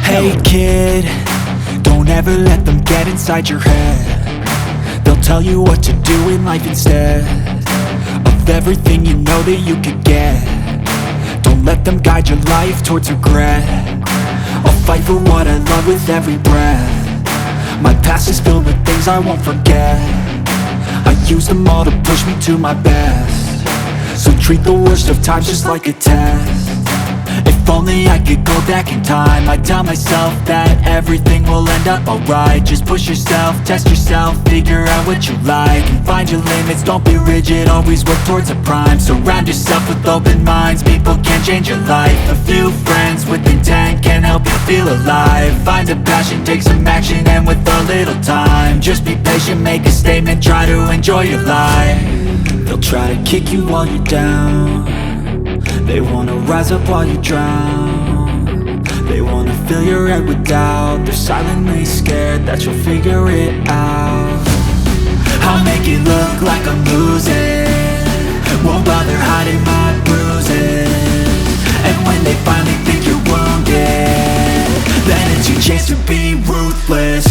Hey kid, don't ever let them get inside your head. They'll tell you what to do in life instead of everything you know that you could get. Don't let them guide your life towards regret. I'll fight for what I love with every breath. My past is filled with things I won't forget. I use them all to push me to my best. So treat the worst of times just like a test. If only I could go back in time, I'd tell myself that everything will end up alright. Just push yourself, test yourself, figure out what you like, and find your limits, don't be rigid, always work towards a prime. Surround yourself with open minds, people can change your life. A few friends with intent can help you feel alive. Find a passion, take some action, and with a little time, just be patient, make a statement, try to enjoy your life. They'll try to kick you while you're down. They wanna rise up while you drown. They wanna fill your head with doubt. They're silently scared that you'll figure it out. I'll make it look like I'm losing, won't bother hiding my bruises. And when they finally think you're wounded, then it's your chance to be ruthless.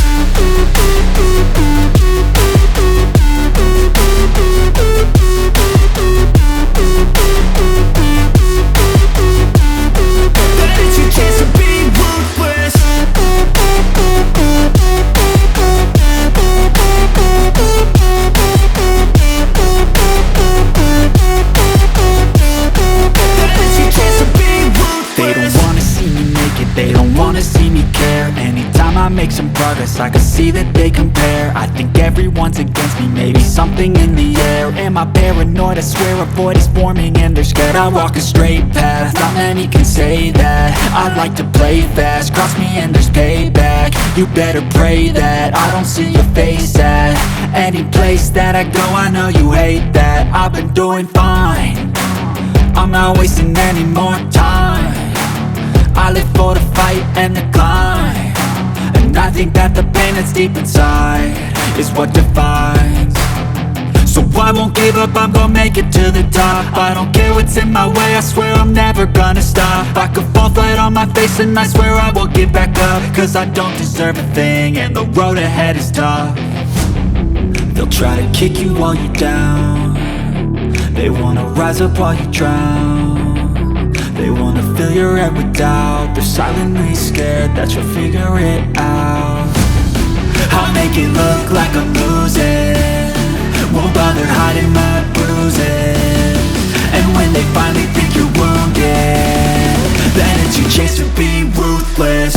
They don't wanna see me care. Anytime I make some progress, I can see that they compare. I think everyone's against me, maybe something in the air. Am I paranoid? I swear a void is forming and they're scared I walk a straight path. Not many can say that. I like to play fast, cross me and there's payback. You better pray that I don't see your face at any place that I go. I know you hate that. I've been doing fine, I'm not wasting any more time. I live for the fight and the climb, and I think that the pain that's deep inside is what defines. So I won't give up, I'm gonna make it to the top. I don't care what's in my way, I swear I'm never gonna stop. I could fall flat on my face and I swear I will get back up, cause I don't deserve a thing and the road ahead is tough. They'll try to kick you while you're down. They wanna rise up while you drown. They wanna fill your head with doubt. They're silently scared that you'll figure it out. I'll make it look like I'm losing, won't bother hiding my bruises. And when they finally think you're wounded, then it's your chance to be ruthless.